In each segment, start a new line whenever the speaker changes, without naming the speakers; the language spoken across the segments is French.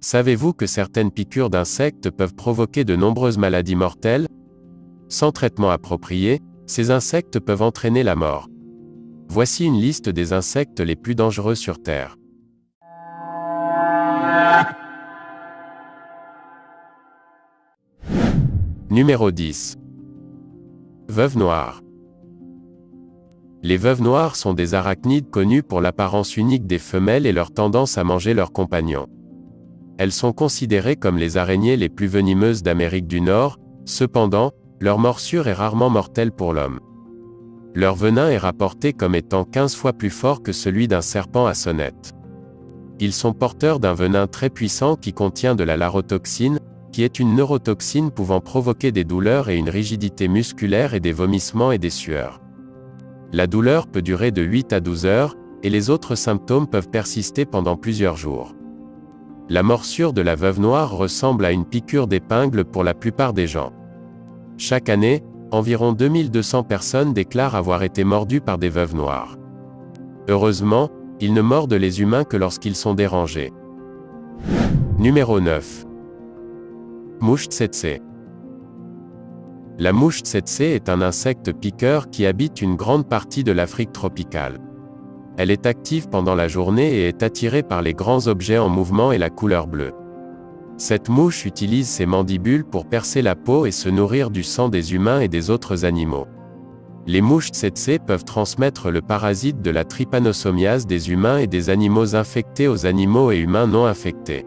Savez-vous que certaines piqûres d'insectes peuvent provoquer de nombreuses maladies mortelles? Sans traitement approprié, ces insectes peuvent entraîner la mort. Voici une liste des insectes les plus dangereux sur Terre. Numéro 10. Veuve noire. Les veuves noires sont des arachnides connus pour l'apparence unique des femelles et leur tendance à manger leurs compagnons. Elles sont considérées comme les araignées les plus venimeuses d'Amérique du Nord, cependant, leur morsure est rarement mortelle pour l'homme. Leur venin est rapporté comme étant 15 fois plus fort que celui d'un serpent à sonnette. Ils sont porteurs d'un venin très puissant qui contient de la larotoxine, qui est une neurotoxine pouvant provoquer des douleurs et une rigidité musculaire et des vomissements et des sueurs. La douleur peut durer de 8 à 12 heures, et les autres symptômes peuvent persister pendant plusieurs jours. La morsure de la veuve noire ressemble à une piqûre d'épingle pour la plupart des gens. Chaque année, environ 2200 personnes déclarent avoir été mordues par des veuves noires. Heureusement, ils ne mordent les humains que lorsqu'ils sont dérangés. Numéro 9. Mouche tsetse. La mouche tsetse est un insecte piqueur qui habite une grande partie de l'Afrique tropicale. Elle est active pendant la journée et est attirée par les grands objets en mouvement et la couleur bleue. Cette mouche utilise ses mandibules pour percer la peau et se nourrir du sang des humains et des autres animaux. Les mouches tsetse peuvent transmettre le parasite de la trypanosomiase des humains et des animaux infectés aux animaux et humains non infectés.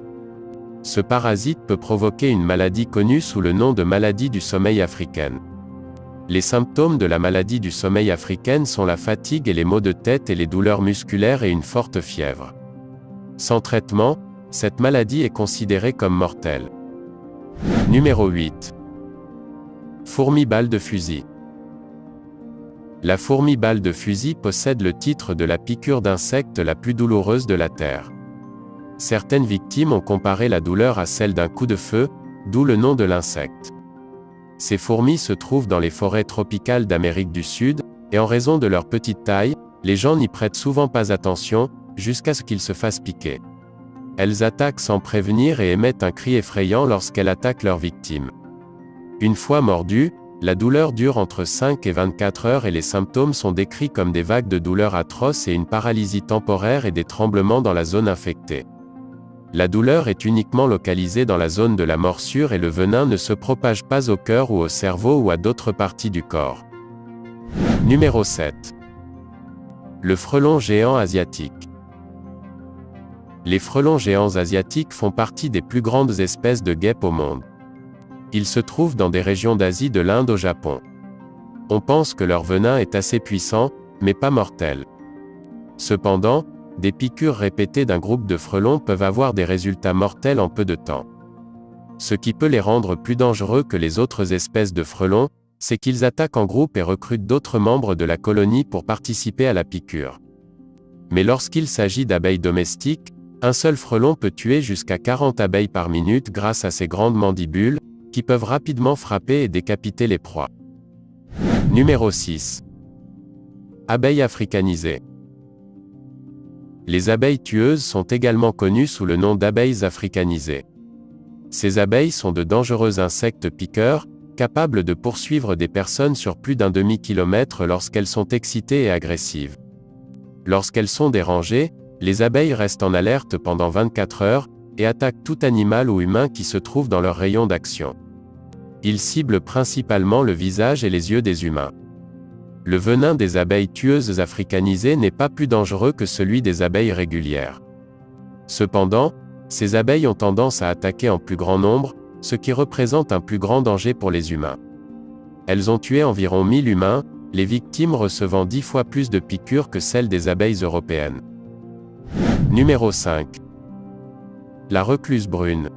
Ce parasite peut provoquer une maladie connue sous le nom de maladie du sommeil africaine. Les symptômes de la maladie du sommeil africaine sont la fatigue et les maux de tête et les douleurs musculaires et une forte fièvre. Sans traitement, cette maladie est considérée comme mortelle. Numéro 8. Fourmi balle de fusil. La fourmi balle de fusil possède le titre de la piqûre d'insecte la plus douloureuse de la Terre. Certaines victimes ont comparé la douleur à celle d'un coup de feu, d'où le nom de l'insecte. Ces fourmis se trouvent dans les forêts tropicales d'Amérique du Sud, et en raison de leur petite taille, les gens n'y prêtent souvent pas attention, jusqu'à ce qu'ils se fassent piquer. Elles attaquent sans prévenir et émettent un cri effrayant lorsqu'elles attaquent leurs victimes. Une fois mordues, la douleur dure entre 5 et 24 heures et les symptômes sont décrits comme des vagues de douleur atroces et une paralysie temporaire et des tremblements dans la zone infectée. La douleur est uniquement localisée dans la zone de la morsure et le venin ne se propage pas au cœur ou au cerveau ou à d'autres parties du corps. Numéro 7. Le frelon géant asiatique. Les frelons géants asiatiques font partie des plus grandes espèces de guêpes au monde. Ils se trouvent dans des régions d'Asie de l'Inde au Japon. On pense que leur venin est assez puissant, mais pas mortel. Cependant, des piqûres répétées d'un groupe de frelons peuvent avoir des résultats mortels en peu de temps. Ce qui peut les rendre plus dangereux que les autres espèces de frelons, c'est qu'ils attaquent en groupe et recrutent d'autres membres de la colonie pour participer à la piqûre. Mais lorsqu'il s'agit d'abeilles domestiques, un seul frelon peut tuer jusqu'à 40 abeilles par minute grâce à ses grandes mandibules, qui peuvent rapidement frapper et décapiter les proies. Numéro 6. Abeilles africanisées. Les abeilles tueuses sont également connues sous le nom d'abeilles africanisées. Ces abeilles sont de dangereux insectes piqueurs, capables de poursuivre des personnes sur plus d'un demi-kilomètre lorsqu'elles sont excitées et agressives. Lorsqu'elles sont dérangées, les abeilles restent en alerte pendant 24 heures, et attaquent tout animal ou humain qui se trouve dans leur rayon d'action. Ils ciblent principalement le visage et les yeux des humains. Le venin des abeilles tueuses africanisées n'est pas plus dangereux que celui des abeilles régulières. Cependant, ces abeilles ont tendance à attaquer en plus grand nombre, ce qui représente un plus grand danger pour les humains. Elles ont tué environ 1000 humains, les victimes recevant 10 fois plus de piqûres que celles des abeilles européennes. Numéro 5. La recluse brune.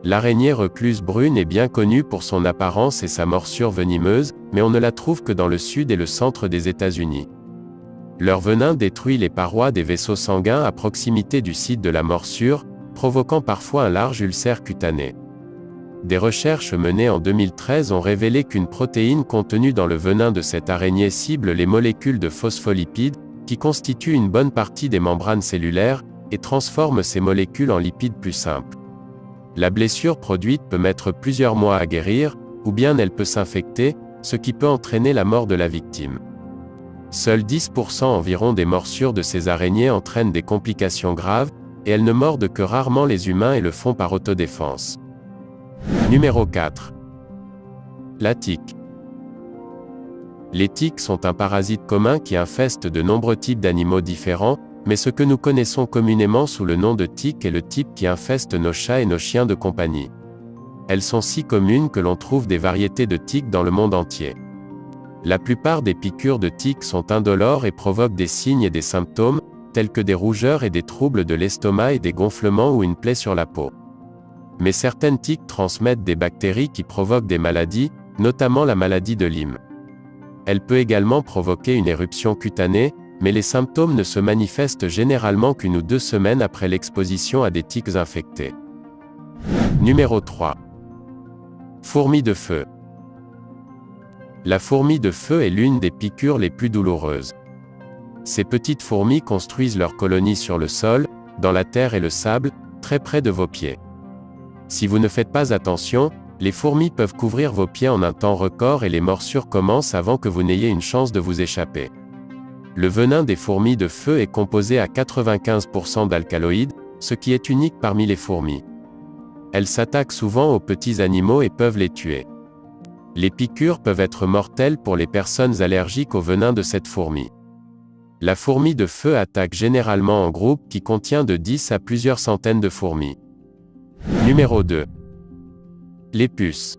L'araignée recluse brune est bien connue pour son apparence et sa morsure venimeuse, mais on ne la trouve que dans le sud et le centre des États-Unis. Leur venin détruit les parois des vaisseaux sanguins à proximité du site de la morsure, provoquant parfois un large ulcère cutané. Des recherches menées en 2013 ont révélé qu'une protéine contenue dans le venin de cette araignée cible les molécules de phospholipides, qui constituent une bonne partie des membranes cellulaires, et transforme ces molécules en lipides plus simples. La blessure produite peut mettre plusieurs mois à guérir, ou bien elle peut s'infecter, ce qui peut entraîner la mort de la victime. Seuls 10% environ des morsures de ces araignées entraînent des complications graves, et elles ne mordent que rarement les humains et le font par autodéfense. Numéro 4. La tique. Les tiques sont un parasite commun qui infeste de nombreux types d'animaux différents, mais ce que nous connaissons communément sous le nom de tique est le type qui infeste nos chats et nos chiens de compagnie. Elles sont si communes que l'on trouve des variétés de tiques dans le monde entier. La plupart des piqûres de tiques sont indolores et provoquent des signes et des symptômes, tels que des rougeurs et des troubles de l'estomac et des gonflements ou une plaie sur la peau. Mais certaines tiques transmettent des bactéries qui provoquent des maladies, notamment la maladie de Lyme. Elle peut également provoquer une éruption cutanée, mais les symptômes ne se manifestent généralement qu'1 ou 2 semaines après l'exposition à des tiques infectées. Numéro 3. Fourmi de feu. La fourmi de feu est l'une des piqûres les plus douloureuses. Ces petites fourmis construisent leurs colonies sur le sol, dans la terre et le sable, très près de vos pieds. Si vous ne faites pas attention, les fourmis peuvent couvrir vos pieds en un temps record et les morsures commencent avant que vous n'ayez une chance de vous échapper. Le venin des fourmis de feu est composé à 95% d'alcaloïdes, ce qui est unique parmi les fourmis. Elles s'attaquent souvent aux petits animaux et peuvent les tuer. Les piqûres peuvent être mortelles pour les personnes allergiques au venin de cette fourmi. La fourmi de feu attaque généralement en groupe qui contient de 10 à plusieurs centaines de fourmis. Numéro 2. Les puces.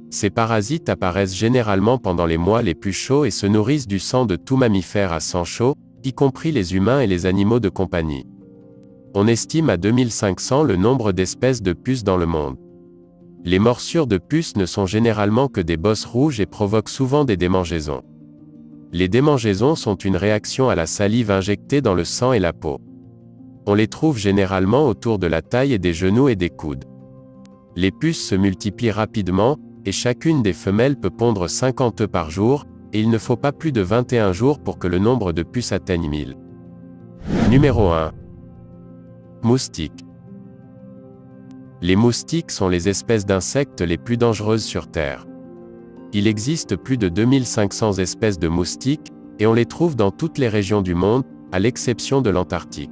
Ces parasites apparaissent généralement pendant les mois les plus chauds et se nourrissent du sang de tout mammifère à sang chaud, y compris les humains et les animaux de compagnie. On estime à 2500 le nombre d'espèces de puces dans le monde. Les morsures de puces ne sont généralement que des bosses rouges et provoquent souvent des démangeaisons. Les démangeaisons sont une réaction à la salive injectée dans le sang et la peau. On les trouve généralement autour de la taille et des genoux et des coudes. Les puces se multiplient rapidement, et chacune des femelles peut pondre 50 œufs par jour, et il ne faut pas plus de 21 jours pour que le nombre de puces atteigne 1000. Numéro 1. Moustiques. Les moustiques sont les espèces d'insectes les plus dangereuses sur Terre. Il existe plus de 2500 espèces de moustiques, et on les trouve dans toutes les régions du monde, à l'exception de l'Antarctique.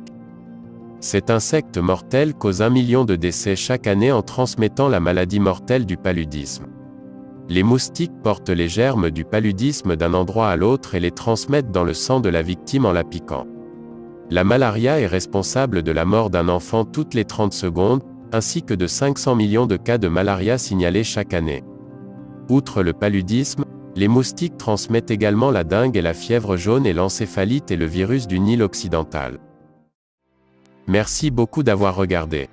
Cet insecte mortel cause 1 million de décès chaque année en transmettant la maladie mortelle du paludisme. Les moustiques portent les germes du paludisme d'un endroit à l'autre et les transmettent dans le sang de la victime en la piquant. La malaria est responsable de la mort d'un enfant toutes les 30 secondes, ainsi que de 500 millions de cas de malaria signalés chaque année. Outre le paludisme, les moustiques transmettent également la dengue et la fièvre jaune et l'encéphalite et le virus du Nil occidental. Merci beaucoup d'avoir regardé.